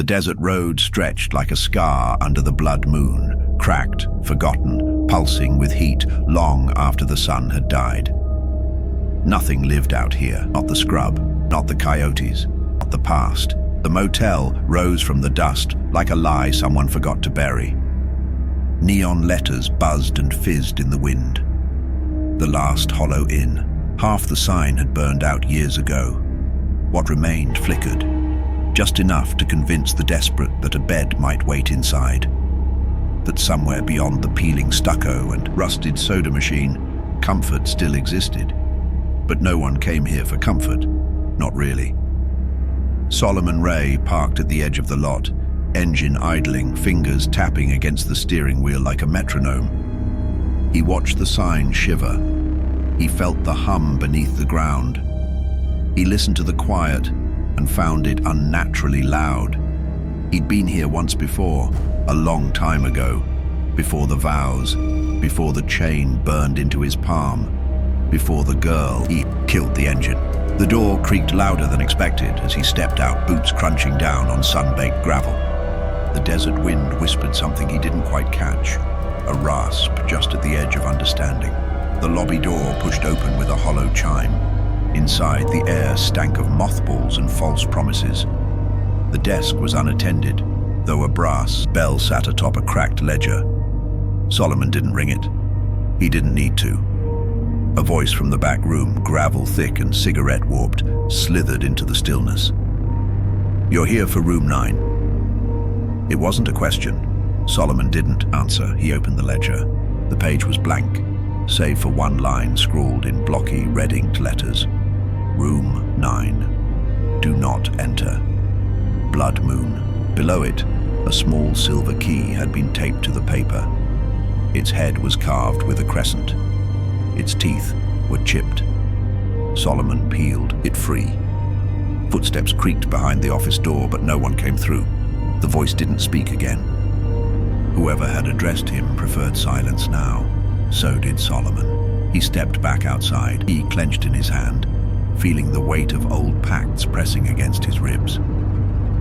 desert road stretched like a scar under the blood moon, cracked, forgotten, pulsing with heat long after the sun had died. Nothing lived out here, not the scrub, not the coyotes, not the past. The motel rose from the dust like a lie someone forgot to bury. Neon letters buzzed and fizzed in the wind. The last hollow inn. Half the sign had burned out years ago. What remained flickered, just enough to convince the desperate that a bed might wait inside. That somewhere beyond the peeling stucco and rusted soda machine, comfort still existed. But no one came here for comfort, not really. Solomon Ray parked at the edge of the lot, engine idling, fingers tapping against the steering wheel like a metronome. He watched the sign shiver. He felt the hum beneath the ground. He listened to the quiet and found it unnaturally loud. He'd been here once before, a long time ago, before the vows, before the chain burned into his palm, before the girl. He killed the engine. The door creaked louder than expected as he stepped out, boots crunching down on sun-baked gravel. The desert wind whispered something he didn't quite catch, a rasp just at the edge of understanding. The lobby door pushed open with a hollow chime. Inside, the air stank of mothballs and false promises. The desk was unattended, though a brass bell sat atop a cracked ledger. Solomon didn't ring it. He didn't need to. A voice from the back room, gravel thick and cigarette warped, slithered into the stillness. "You're here for room 9. It wasn't a question. Solomon didn't answer. He opened the ledger. The page was blank, save for one line scrawled in blocky red-inked letters. Room 9. Do not enter. Blood moon. Below it, a small silver key had been taped to the paper. Its head was carved with a crescent. Its teeth were chipped. Solomon peeled it free. Footsteps creaked behind the office door, but no one came through. The voice didn't speak again. Whoever had addressed him preferred silence now. So did Solomon. He stepped back outside, key clenched in his hand, feeling the weight of old pacts pressing against his ribs.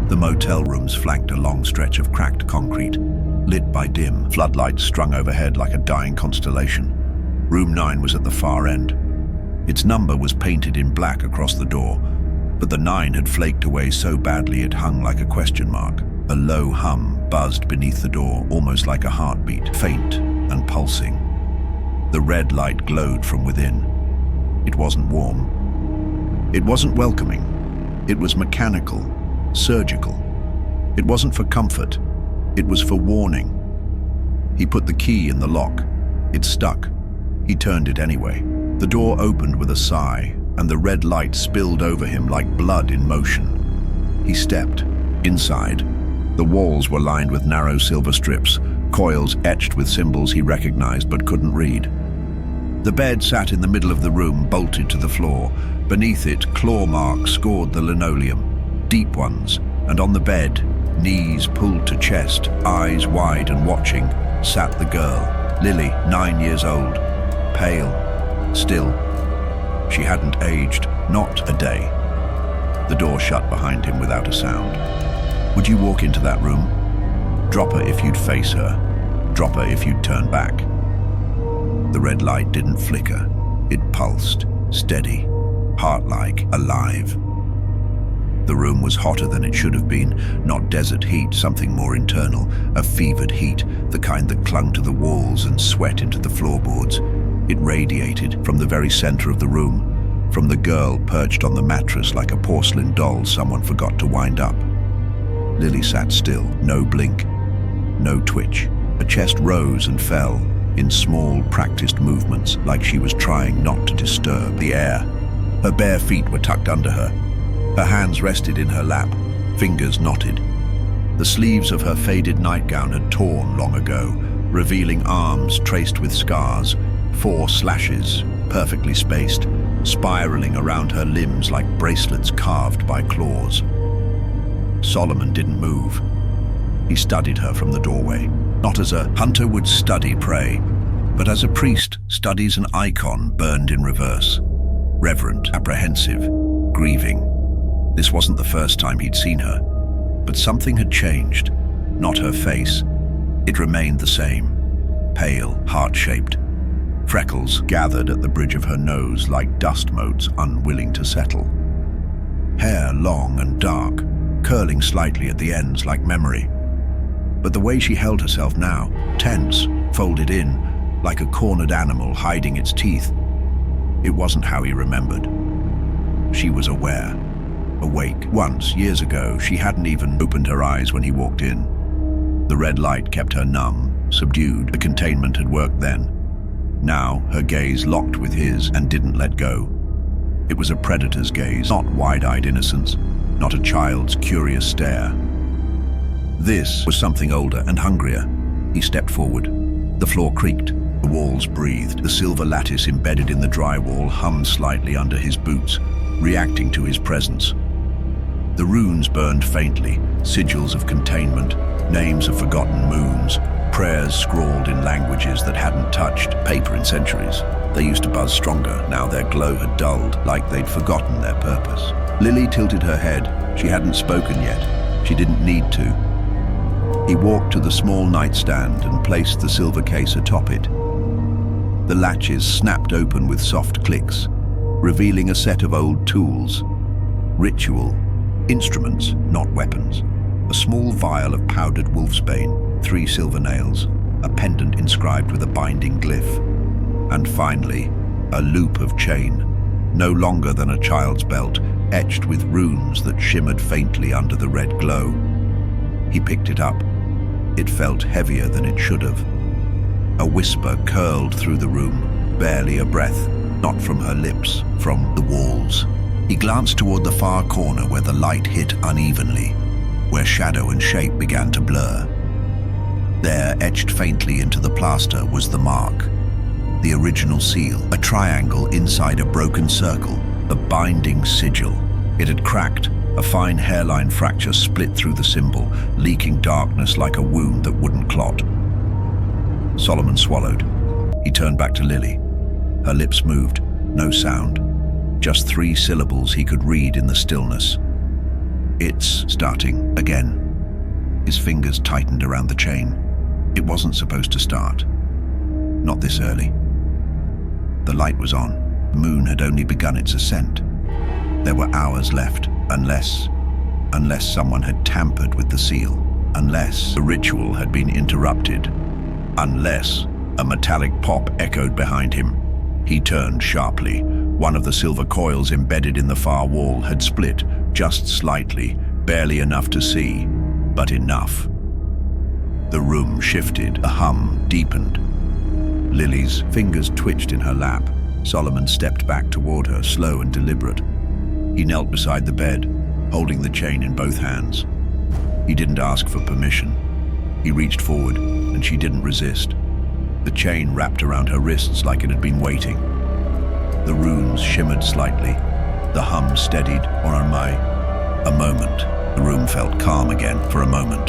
The motel rooms flanked a long stretch of cracked concrete, lit by dim floodlights strung overhead like a dying constellation. Room 9 was at the far end. Its number was painted in black across the door, but the 9 had flaked away so badly it hung like a question mark. A low hum buzzed beneath the door, almost like a heartbeat, faint and pulsing. The red light glowed from within. It wasn't warm. It wasn't welcoming. It was mechanical, surgical. It wasn't for comfort. It was for warning. He put the key in the lock. It stuck. He turned it anyway. The door opened with a sigh, and the red light spilled over him like blood in motion. He stepped. Inside, the walls were lined with narrow silver strips, coils etched with symbols he recognized but couldn't read. The bed sat in the middle of the room, bolted to the floor. Beneath it, claw marks scored the linoleum, deep ones, and on the bed, knees pulled to chest, eyes wide and watching, sat the girl, Lily, 9 years old, pale, still. She hadn't aged, not a day. The door shut behind him without a sound. Would you walk into that room? Drop her if you'd face her. Drop her if you'd turn back. The red light didn't flicker. It pulsed, steady, heart-like, alive. The room was hotter than it should have been, not desert heat, something more internal, a fevered heat, the kind that clung to the walls and sweat into the floorboards. It radiated from the very center of the room, from the girl perched on the mattress like a porcelain doll someone forgot to wind up. Lily sat still, no blink, no twitch. Her chest rose and fell in small, practiced movements, like she was trying not to disturb the air. Her bare feet were tucked under her. Her hands rested in her lap, fingers knotted. The sleeves of her faded nightgown had torn long ago, revealing arms traced with scars, 4 slashes, perfectly spaced, spiraling around her limbs like bracelets carved by claws. Solomon didn't move. He studied her from the doorway, not as a hunter would study prey, but as a priest studies an icon burned in reverse. Reverent, apprehensive, grieving. This wasn't the first time he'd seen her, But something had changed. Not her face. It remained the same. Pale, heart-shaped. Freckles gathered at the bridge of her nose like dust motes unwilling to settle. Hair long and dark, curling slightly at the ends like memory. But the way she held herself now, tense, folded in, like a cornered animal hiding its teeth, it wasn't how he remembered. She was aware, awake. Once, years ago, she hadn't even opened her eyes when he walked in. The red light kept her numb, subdued. The containment had worked then. Now, her gaze locked with his and didn't let go. It was a predator's gaze, not wide-eyed innocence, not a child's curious stare. This was something older and hungrier. He stepped forward. The floor creaked. The walls breathed. The silver lattice embedded in the drywall hummed slightly under his boots, reacting to his presence. The runes burned faintly, sigils of containment, names of forgotten moons, prayers scrawled in languages that hadn't touched paper in centuries. They used to buzz stronger. Now their glow had dulled, like they'd forgotten their purpose. Lily tilted her head. She hadn't spoken yet. She didn't need to. He walked to the small nightstand and placed the silver case atop it. The latches snapped open with soft clicks, revealing a set of old tools. Ritual. Instruments, not weapons. A small vial of powdered wolfsbane, 3 silver nails, a pendant inscribed with a binding glyph. And finally, a loop of chain, no longer than a child's belt, etched with runes that shimmered faintly under the red glow. He picked it up. It felt heavier than it should have. A whisper curled through the room, barely a breath, not from her lips, from the walls. He glanced toward the far corner where the light hit unevenly, where shadow and shape began to blur. There, etched faintly into the plaster, was the mark. The original seal, a triangle inside a broken circle, a binding sigil. It had cracked. A fine hairline fracture split through the symbol, leaking darkness like a wound that wouldn't clot. Solomon swallowed. He turned back to Lily. Her lips moved, no sound. Just 3 syllables he could read in the stillness. It's starting again. His fingers tightened around the chain. It wasn't supposed to start. Not this early. The light was on. The moon had only begun its ascent. There were hours left, unless someone had tampered with the seal, unless the ritual had been interrupted, unless a metallic pop echoed behind him. He turned sharply. One of the silver coils embedded in the far wall had split, just slightly, barely enough to see, but enough. The room shifted, a hum deepened. Lily's fingers twitched in her lap. Solomon stepped back toward her, slow and deliberate. He knelt beside the bed, holding the chain in both hands. He didn't ask for permission. He reached forward, and she didn't resist. The chain wrapped around her wrists like it had been waiting. The runes shimmered slightly. The hum steadied, a moment. The room felt calm again for a moment.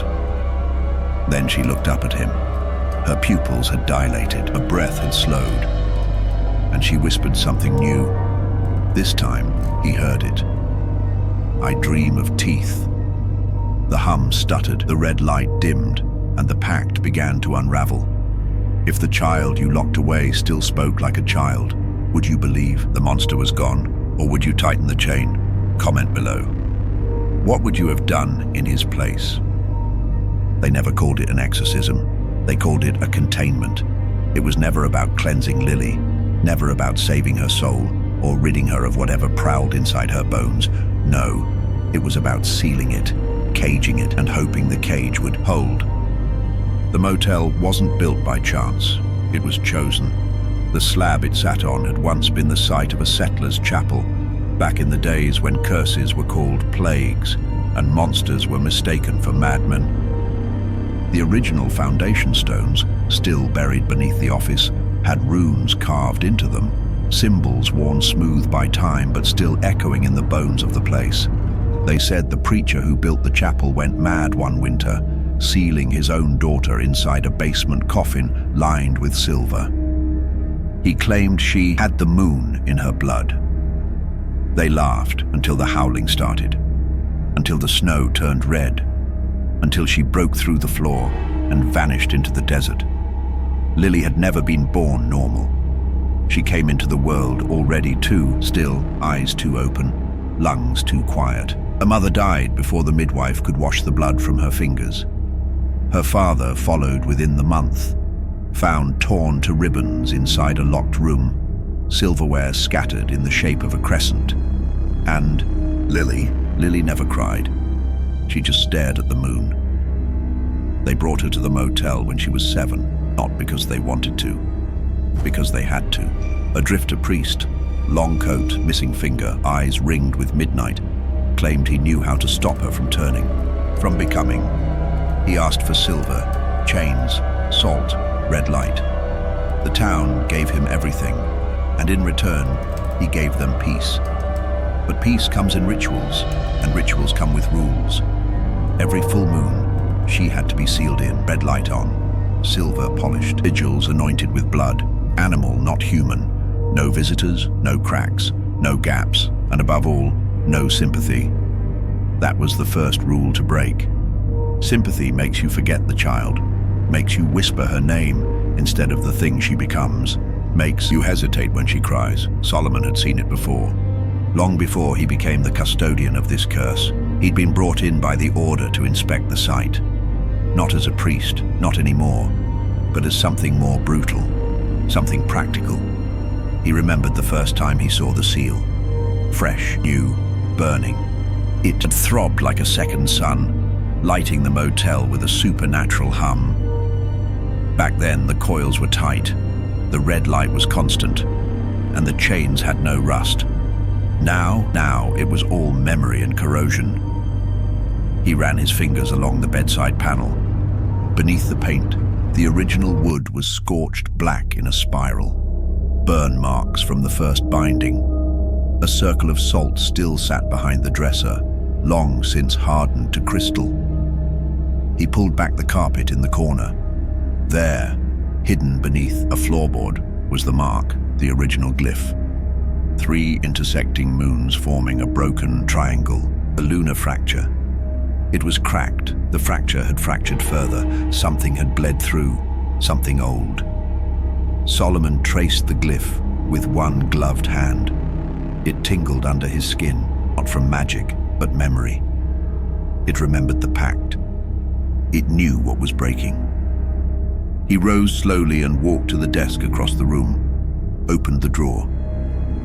Then she looked up at him. Her pupils had dilated, her breath had slowed, and she whispered something new. This time, he heard it. I dream of teeth. The hum stuttered, the red light dimmed, and the pact began to unravel. If the child you locked away still spoke like a child, would you believe the monster was gone, or would you tighten the chain? Comment below. What would you have done in his place? They never called it an exorcism. They called it a containment. It was never about cleansing Lily, never about saving her soul, or ridding her of whatever prowled inside her bones. No, it was about sealing it, caging it, and hoping the cage would hold. The motel wasn't built by chance. It was chosen. The slab it sat on had once been the site of a settler's chapel, back in the days when curses were called plagues and monsters were mistaken for madmen. The original foundation stones, still buried beneath the office, had runes carved into them, symbols worn smooth by time but still echoing in the bones of the place. They said the preacher who built the chapel went mad one winter, sealing his own daughter inside a basement coffin lined with silver. He claimed she had the moon in her blood. They laughed until the howling started, until the snow turned red, until she broke through the floor and vanished into the desert. Lily had never been born normal. She came into the world already too still, eyes too open, lungs too quiet. Her mother died before the midwife could wash the blood from her fingers. Her father followed within the month, found torn to ribbons inside a locked room, silverware scattered in the shape of a crescent. And Lily never cried. She just stared at the moon. They brought her to the motel when she was 7, not because they wanted to, because they had to. A drifter priest, long coat, missing finger, eyes ringed with midnight, claimed he knew how to stop her from turning, from becoming. He asked for silver, chains, salt, red light. The town gave him everything, and in return, he gave them peace. But peace comes in rituals, and rituals come with rules. Every full moon, she had to be sealed in, red light on, silver polished, vigils anointed with blood, animal, not human, no visitors, no cracks, no gaps, and above all, no sympathy. That was the first rule to break. Sympathy makes you forget the child, makes you whisper her name instead of the thing she becomes, makes you hesitate when she cries. Solomon had seen it before. Long before he became the custodian of this curse, he'd been brought in by the order to inspect the site. Not as a priest, not anymore, but as something more brutal, something practical. He remembered the first time he saw the seal. Fresh, new, burning. It had throbbed like a second sun, lighting the motel with a supernatural hum. Back then, the coils were tight, the red light was constant, and the chains had no rust. Now it was all memory and corrosion. He ran his fingers along the bedside panel. Beneath the paint, the original wood was scorched black in a spiral. Burn marks from the first binding. A circle of salt still sat behind the dresser, long since hardened to crystal. He pulled back the carpet in the corner. There, hidden beneath a floorboard, was the mark, the original glyph. 3 intersecting moons forming a broken triangle, a lunar fracture. It was cracked. The fracture had fractured further. Something had bled through, something old. Solomon traced the glyph with one gloved hand. It tingled under his skin, not from magic, but memory. It remembered the pact. It knew what was breaking. He rose slowly and walked to the desk across the room, opened the drawer.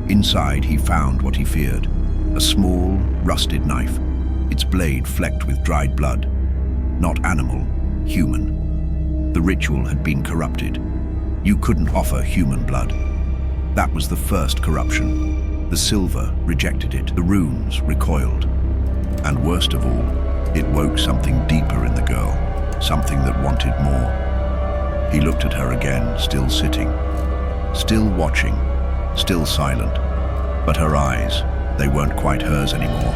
Inside, he found what he feared, a small, rusted knife, its blade flecked with dried blood. Not animal, human. The ritual had been corrupted. You couldn't offer human blood. That was the first corruption. The silver rejected it, the runes recoiled. And worst of all, it woke something deeper in the girl, something that wanted more. He looked at her again, still sitting, still watching, still silent, but her eyes, they weren't quite hers anymore.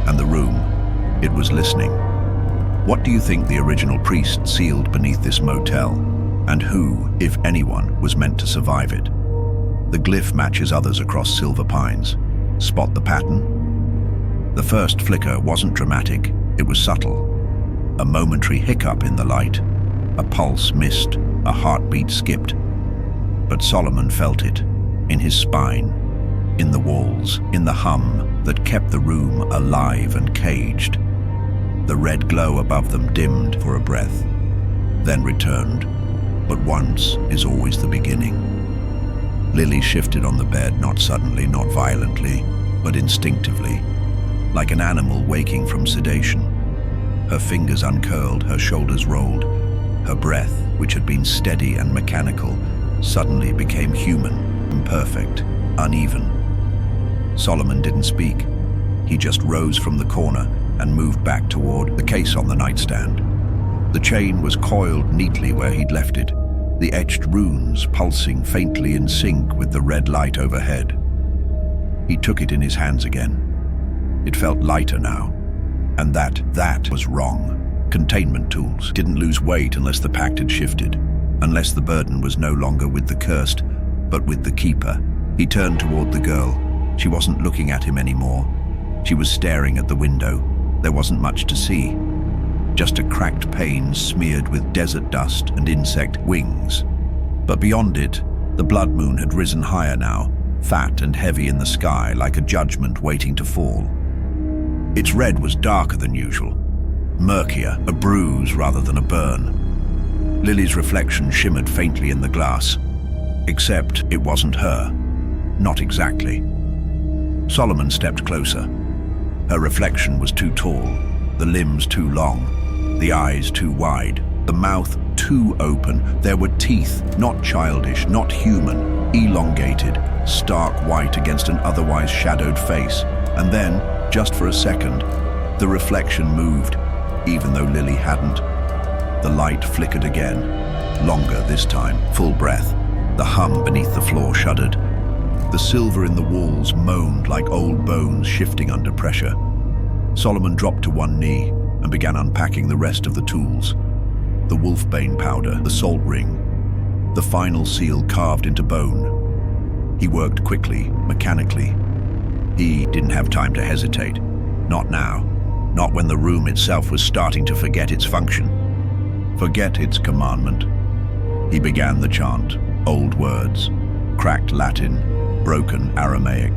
And the room, it was listening. What do you think the original priest sealed beneath this motel? And who, if anyone, was meant to survive it? The glyph matches others across Silver Pines. Spot the pattern? The first flicker wasn't dramatic, it was subtle. A momentary hiccup in the light, a pulse missed, a heartbeat skipped. But Solomon felt it, in his spine, in the walls, in the hum that kept the room alive and caged. The red glow above them dimmed for a breath, then returned. But once is always the beginning. Lily shifted on the bed, not suddenly, not violently, but instinctively, like an animal waking from sedation. Her fingers uncurled, her shoulders rolled. Her breath, which had been steady and mechanical, suddenly became human, imperfect, uneven. Solomon didn't speak. He just rose from the corner and moved back toward the case on the nightstand. The chain was coiled neatly where he'd left it, the etched runes pulsing faintly in sync with the red light overhead. He took it in his hands again. It felt lighter now, and that was wrong. Containment tools didn't lose weight unless the pact had shifted, unless the burden was no longer with the cursed, but with the keeper. He turned toward the girl. She wasn't looking at him anymore. She was staring at the window. There wasn't much to see. just a cracked pane smeared with desert dust and insect wings. But beyond it, the blood moon had risen higher now, fat and heavy in the sky like a judgment waiting to fall. Its red was darker than usual, murkier, a bruise rather than a burn. Lily's reflection shimmered faintly in the glass, except it wasn't her. Not exactly. Solomon stepped closer. Her reflection was too tall, the limbs too long, the eyes too wide, the mouth too open. There were teeth, not childish, not human, elongated, stark white against an otherwise shadowed face. And then, just for a second, the reflection moved, even though Lily hadn't. The light flickered again, longer this time, full breath. The hum beneath the floor shuddered. The silver in the walls moaned like old bones shifting under pressure. Solomon dropped to one knee and began unpacking the rest of the tools. The wolfbane powder, the salt ring, the final seal carved into bone. He worked quickly, mechanically. He didn't have time to hesitate. Not now. Not when the room itself was starting to forget its function. Forget its commandment. He began the chant, old words, cracked Latin, broken Aramaic,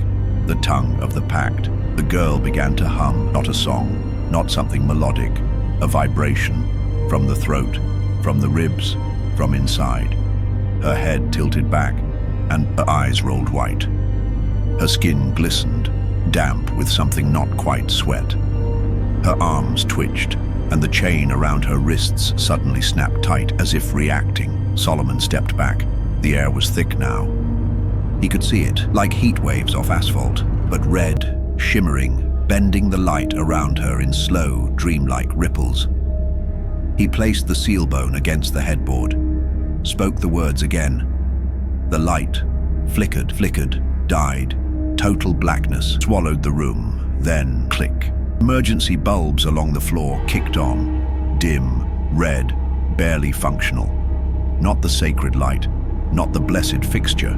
the tongue of the pact. The girl began to hum, not a song, not something melodic, a vibration, from the throat, from the ribs, from inside. Her head tilted back, and her eyes rolled white. Her skin glistened, damp with something not quite sweat. Her arms twitched, and the chain around her wrists suddenly snapped tight, as if reacting. Solomon stepped back. The air was thick now. He could see it, like heat waves off asphalt, but red, shimmering, bending the light around her in slow, dreamlike ripples. He placed the seal bone against the headboard, spoke the words again. The light flickered, died. Total blackness swallowed the room, then click. Emergency bulbs along the floor kicked on, dim, red, barely functional. Not the sacred light, not the blessed fixture,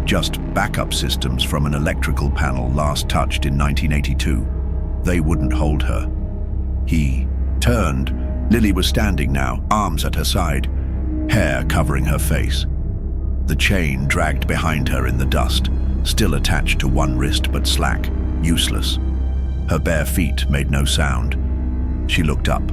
just backup systems from an electrical panel last touched in 1982. They wouldn't hold her. He turned. Lily was standing now, arms at her side, hair covering her face. The chain dragged behind her in the dust, still attached to one wrist but slack, useless. Her bare feet made no sound. She looked up.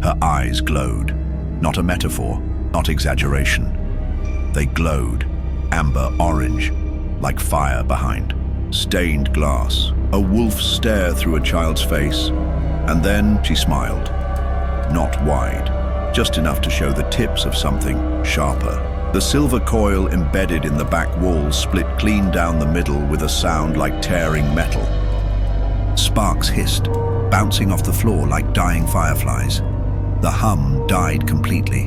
Her eyes glowed. Not a metaphor, not exaggeration. They glowed, amber orange, like fire behind. Stained glass, a wolf's stare through a child's face, and then she smiled. Not wide, just enough to show the tips of something sharper. The silver coil embedded in the back wall split clean down the middle with a sound like tearing metal. Sparks hissed, bouncing off the floor like dying fireflies. The hum died completely.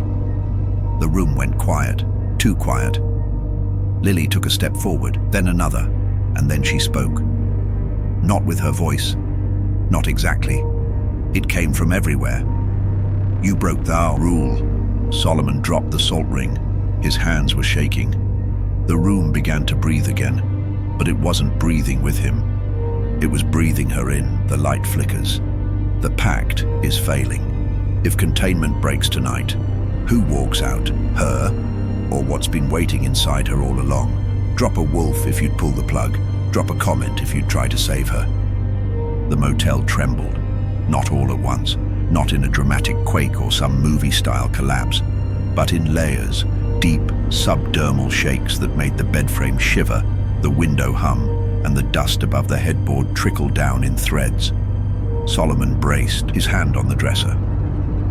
The room went quiet, too quiet. Lily took a step forward, then another, and then she spoke. Not with her voice, not exactly. It came from everywhere. You broke the rule. Solomon dropped the salt ring. His hands were shaking. The room began to breathe again, but it wasn't breathing with him. It was breathing her in. The light flickers. The pact is failing. If containment breaks tonight, who walks out? Her, or what's been waiting inside her all along? Drop a wolf if you'd pull the plug. Drop a comment if you'd try to save her. The motel trembled. Not all at once. Not in a dramatic quake or some movie-style collapse, but in layers, deep, subdermal shakes that made the bedframe shiver, the window hum, and the dust above the headboard trickle down in threads. Solomon braced, his hand on the dresser.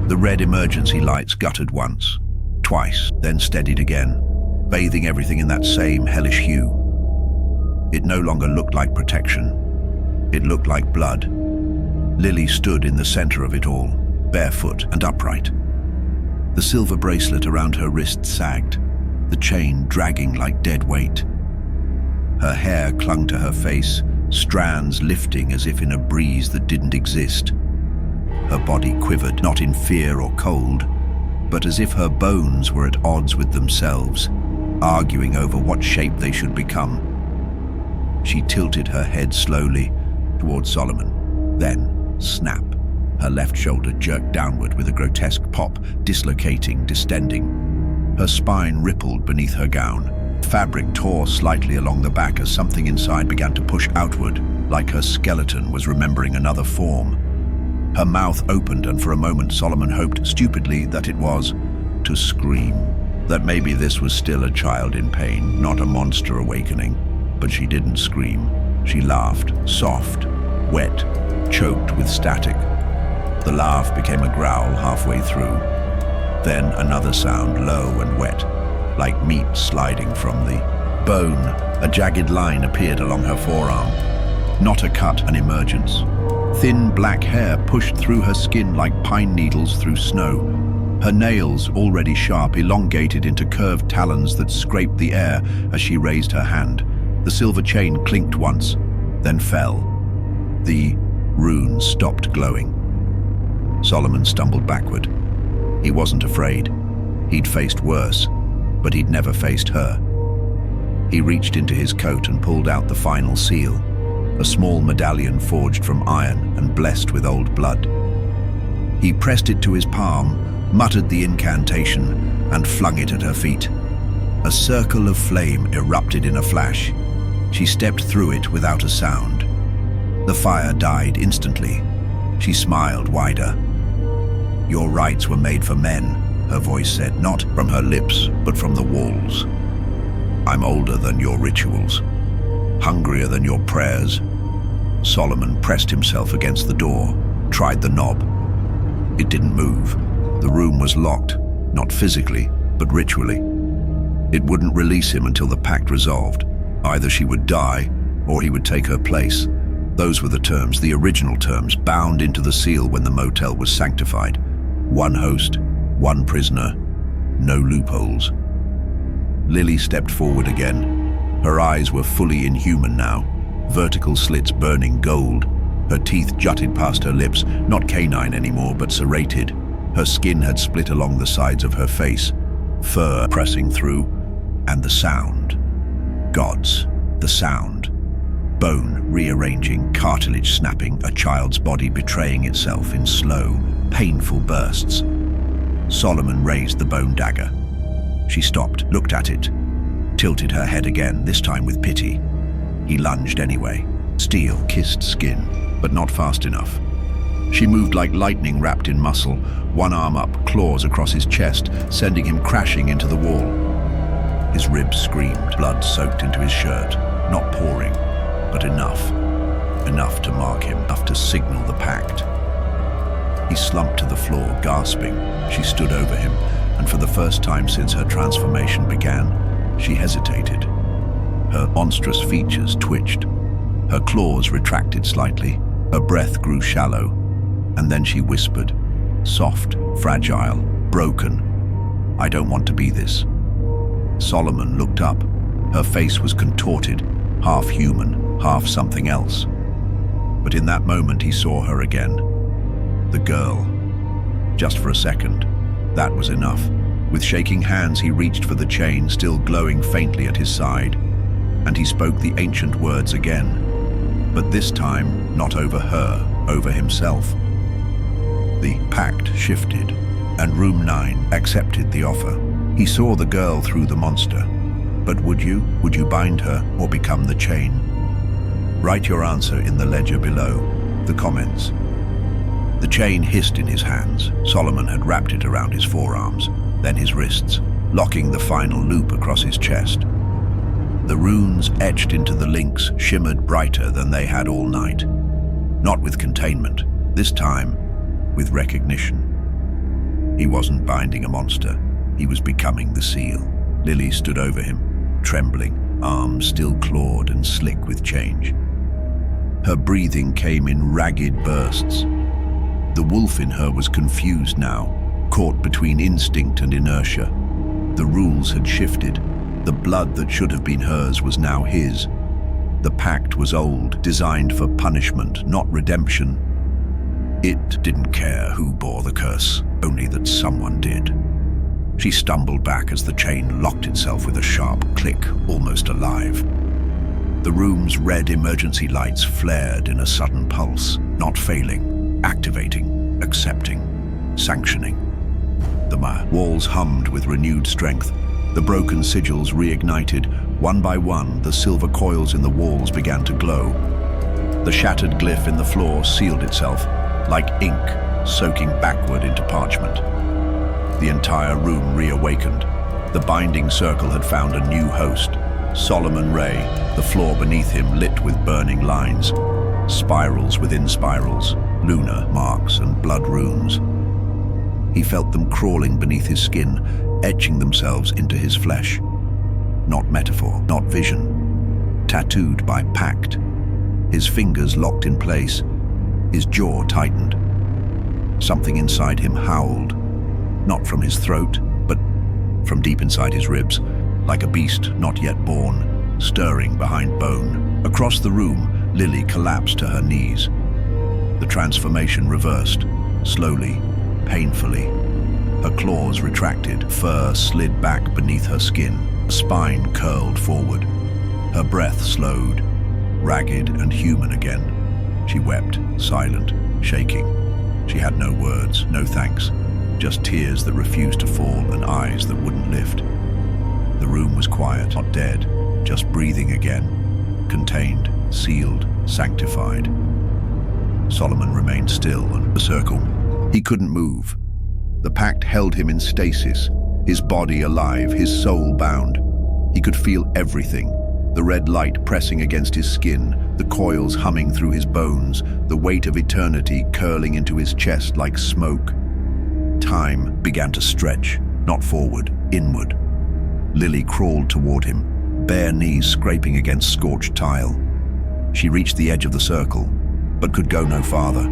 The red emergency lights guttered once, twice, then steadied again, bathing everything in that same hellish hue. It no longer looked like protection. It looked like blood. Lily stood in the center of it all, barefoot and upright. The silver bracelet around her wrist sagged, the chain dragging like dead weight. Her hair clung to her face, strands lifting as if in a breeze that didn't exist. Her body quivered, not in fear or cold, but as if her bones were at odds with themselves, arguing over what shape they should become. She tilted her head slowly toward Solomon, then snap. Her left shoulder jerked downward with a grotesque pop, dislocating, distending. Her spine rippled beneath her gown. Fabric tore slightly along the back as something inside began to push outward, like her skeleton was remembering another form. Her mouth opened, and for a moment Solomon hoped stupidly that it was to scream. That maybe this was still a child in pain, not a monster awakening. But she didn't scream. She laughed, soft, wet, choked with static. The laugh became a growl halfway through. Then another sound, low and wet, like meat sliding from the bone. A jagged line appeared along her forearm. Not a cut, an emergence. Thin black hair pushed through her skin like pine needles through snow. Her nails, already sharp, elongated into curved talons that scraped the air as she raised her hand. The silver chain clinked once, then fell. The rune stopped glowing. Solomon stumbled backward. He wasn't afraid. He'd faced worse, but he'd never faced her. He reached into his coat and pulled out the final seal, a small medallion forged from iron and blessed with old blood. He pressed it to his palm, muttered the incantation, and flung it at her feet. A circle of flame erupted in a flash. She stepped through it without a sound. The fire died instantly. She smiled wider. "Your rites were made for men," her voice said, not from her lips, but from the walls. "I'm older than your rituals, hungrier than your prayers." Solomon pressed himself against the door, tried the knob. It didn't move. The room was locked, not physically, but ritually. It wouldn't release him until the pact resolved. Either she would die, or he would take her place. Those were the terms, the original terms, bound into the seal when the motel was sanctified. One host, one prisoner, no loopholes. Lily stepped forward again. Her eyes were fully inhuman now, vertical slits burning gold. Her teeth jutted past her lips, not canine anymore, but serrated. Her skin had split along the sides of her face, fur pressing through, and the sound. Gods, the sound. Bone rearranging, cartilage snapping, a child's body betraying itself in slow, painful bursts. Solomon raised the bone dagger. She stopped, looked at it, tilted her head again, this time with pity. He lunged anyway. Steel kissed skin, but not fast enough. She moved like lightning wrapped in muscle, one arm up, claws across his chest, sending him crashing into the wall. His ribs screamed, blood soaked into his shirt, not pouring, but enough. Enough to mark him, enough to signal the pact. He slumped to the floor, gasping. She stood over him, and for the first time since her transformation began, she hesitated. Her monstrous features twitched. Her claws retracted slightly. Her breath grew shallow, and then she whispered, soft, fragile, broken, "I don't want to be this." Solomon looked up. Her face was contorted, half human, half something else. But in that moment he saw her again. The girl. Just for a second. That was enough. With shaking hands he reached for the chain, still glowing faintly at his side, and he spoke the ancient words again. But this time, not over her, over himself. The pact shifted, and Room 9 accepted the offer. He saw the girl through the monster. But would you? Would you bind her or become the chain? Write your answer in the ledger below, the comments. The chain hissed in his hands. Solomon had wrapped it around his forearms, then his wrists, locking the final loop across his chest. The runes etched into the links shimmered brighter than they had all night. Not with containment, this time with recognition. He wasn't binding a monster. He was becoming the seal. Lily stood over him, trembling, arms still clawed and slick with change. Her breathing came in ragged bursts. The wolf in her was confused now, caught between instinct and inertia. The rules had shifted. The blood that should have been hers was now his. The pact was old, designed for punishment, not redemption. It didn't care who bore the curse, only that someone did. She stumbled back as the chain locked itself with a sharp click, almost alive. The room's red emergency lights flared in a sudden pulse, not failing, activating. accepting, sanctioning. The walls hummed with renewed strength. The broken sigils reignited. One by one, the silver coils in the walls began to glow. The shattered glyph in the floor sealed itself, like ink soaking backward into parchment. The entire room reawakened. The binding circle had found a new host, Solomon Ray, the floor beneath him lit with burning lines, spirals within spirals, lunar marks and blood runes. He felt them crawling beneath his skin, etching themselves into his flesh. Not metaphor, not vision. Tattooed by pact. His fingers locked in place, his jaw tightened. Something inside him howled, not from his throat, but from deep inside his ribs, like a beast not yet born, stirring behind bone. Across the room, Lily collapsed to her knees. The transformation reversed, slowly, painfully. Her claws retracted, fur slid back beneath her skin, spine curled forward. Her breath slowed, ragged and human again. She wept, silent, shaking. She had no words, no thanks, just tears that refused to fall and eyes that wouldn't lift. The room was quiet, not dead, just breathing again, contained, sealed, sanctified. Solomon remained still in the circle. He couldn't move. The pact held him in stasis, his body alive, his soul bound. He could feel everything, the red light pressing against his skin, the coils humming through his bones, the weight of eternity curling into his chest like smoke. Time began to stretch, not forward, inward. Lily crawled toward him, bare knees scraping against scorched tile. She reached the edge of the circle, but could go no farther.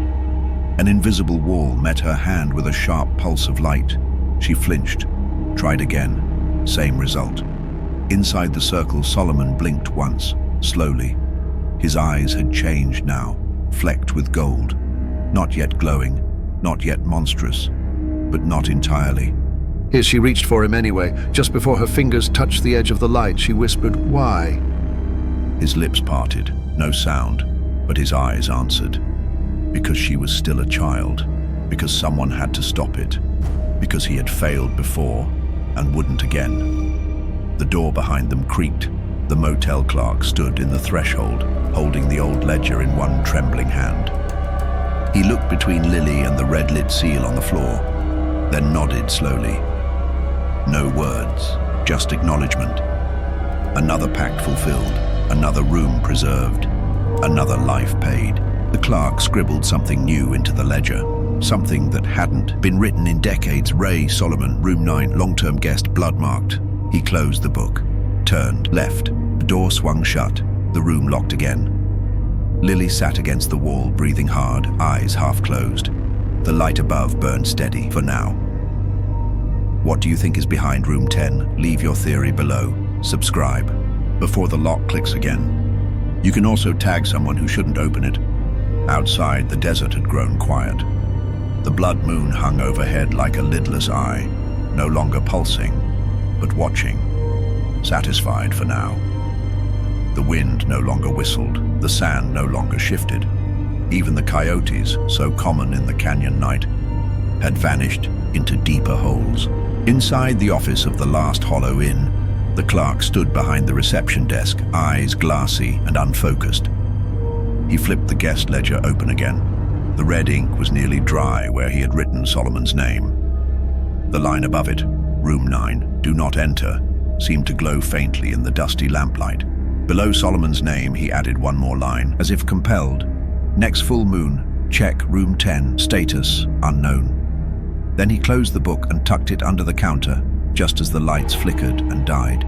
An invisible wall met her hand with a sharp pulse of light. She flinched, tried again, same result. Inside the circle, Solomon blinked once, slowly. His eyes had changed now, flecked with gold. Not yet glowing, not yet monstrous, but not entirely. Here she reached for him anyway. Just before her fingers touched the edge of the light, she whispered, "Why?" His lips parted, no sound, but his eyes answered. Because she was still a child, because someone had to stop it, because he had failed before and wouldn't again. The door behind them creaked. The motel clerk stood in the threshold, holding the old ledger in one trembling hand. He looked between Lily and the red-lit seal on the floor, then nodded slowly. No words, just acknowledgement. Another pact fulfilled, another room preserved, another life paid. The clerk scribbled something new into the ledger, something that hadn't been written in decades. Ray Solomon, room 9, long-term guest, blood-marked. He closed the book, turned, left. The door swung shut, the room locked again. Lily sat against the wall, breathing hard, eyes half closed. The light above burned steady, for now. What do you think is behind room 10? Leave your theory below. Subscribe, before the lock clicks again. You can also tag someone who shouldn't open it. Outside, the desert had grown quiet. The blood moon hung overhead like a lidless eye, no longer pulsing, but watching, satisfied for now. The wind no longer whistled, the sand no longer shifted. Even the coyotes, so common in the canyon night, had vanished into deeper holes. Inside the office of the last Hollow Inn, the clerk stood behind the reception desk, eyes glassy and unfocused. He flipped the guest ledger open again. The red ink was nearly dry where he had written Solomon's name. The line above it, room 9, do not enter, seemed to glow faintly in the dusty lamplight. Below Solomon's name, he added one more line, as if compelled. Next full moon, check room 10, status unknown. Then he closed the book and tucked it under the counter, just as the lights flickered and died.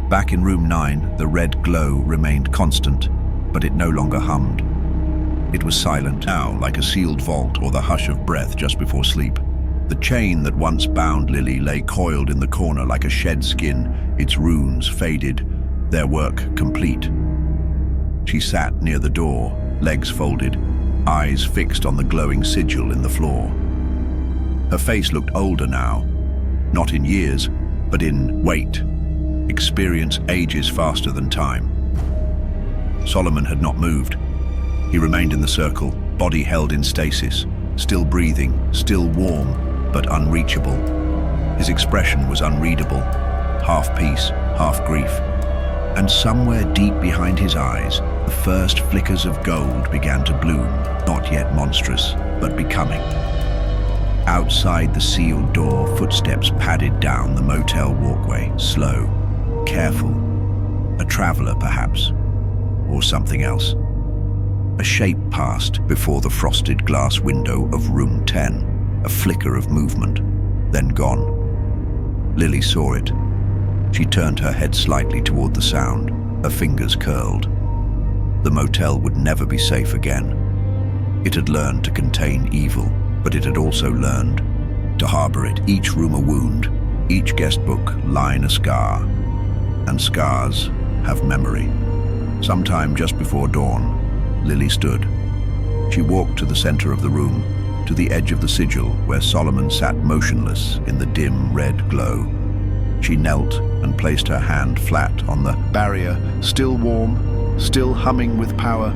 Back in room 9, the red glow remained constant, but it no longer hummed. It was silent now, like a sealed vault or the hush of breath just before sleep. The chain that once bound Lily lay coiled in the corner like a shed skin, its runes faded, their work complete. She sat near the door, legs folded, eyes fixed on the glowing sigil in the floor. Her face looked older now, not in years, but in weight. Experience ages faster than time. Solomon had not moved. He remained in the circle, body held in stasis, still breathing, still warm, but unreachable. His expression was unreadable, half peace, half grief. And somewhere deep behind his eyes, the first flickers of gold began to bloom, not yet monstrous, but becoming. Outside the sealed door, footsteps padded down the motel walkway, slow, careful. A traveler, perhaps, or something else. A shape passed before the frosted glass window of room 10, a flicker of movement, then gone. Lily saw it. She turned her head slightly toward the sound, her fingers curled. The motel would never be safe again. It had learned to contain evil, but it had also learned to harbor it. Each room a wound, each guest book line a scar. And scars have memory. Sometime just before dawn, Lily stood. She walked to the center of the room, to the edge of the sigil where Solomon sat motionless in the dim red glow. She knelt and placed her hand flat on the barrier, still warm, still humming with power.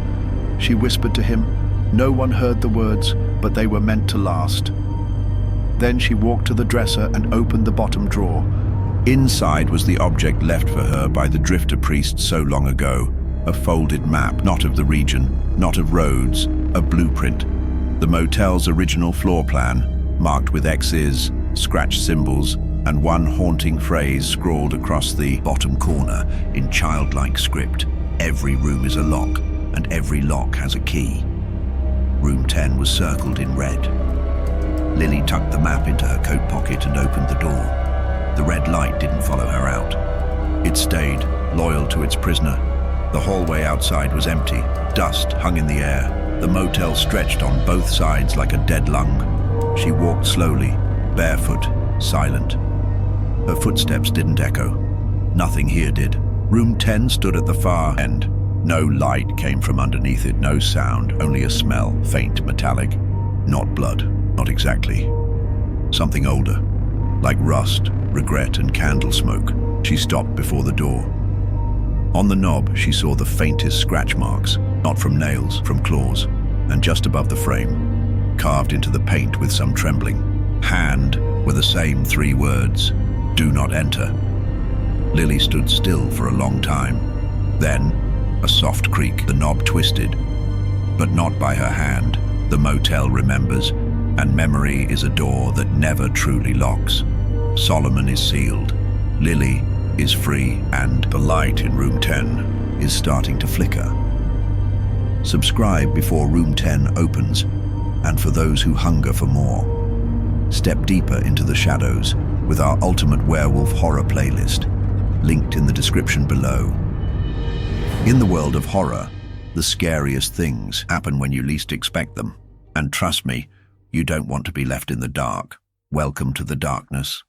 She whispered to him. No one heard the words, but they were meant to last. Then she walked to the dresser and opened the bottom drawer. Inside was the object left for her by the drifter priest so long ago, a folded map, not of the region, not of roads, a blueprint. The motel's original floor plan, marked with X's, scratched symbols, and one haunting phrase scrawled across the bottom corner in childlike script. Every room is a lock, and every lock has a key. Room 10 was circled in red. Lily tucked the map into her coat pocket and opened the door. The red light didn't follow her out. It stayed, loyal to its prisoner. The hallway outside was empty. Dust hung in the air. The motel stretched on both sides like a dead lung. She walked slowly, barefoot, silent. Her footsteps didn't echo. Nothing here did. Room 10 stood at the far end. No light came from underneath it, no sound, only a smell, faint, metallic. Not blood, not exactly. Something older, like rust, regret, and candle smoke. She stopped before the door. On the knob, she saw the faintest scratch marks, not from nails, from claws, and just above the frame, carved into the paint with some trembling hand, were the same 3 words, "Do not enter." Lily stood still for a long time. Then, a soft creak, the knob twisted, but not by her hand. The motel remembers, and memory is a door that never truly locks. Solomon is sealed, Lily is free, and the light in room 10 is starting to flicker. Subscribe before room 10 opens, and for those who hunger for more, step deeper into the shadows with our ultimate werewolf horror playlist, linked in the description below. In the world of horror, the scariest things happen when you least expect them. And trust me, you don't want to be left in the dark. Welcome to the darkness.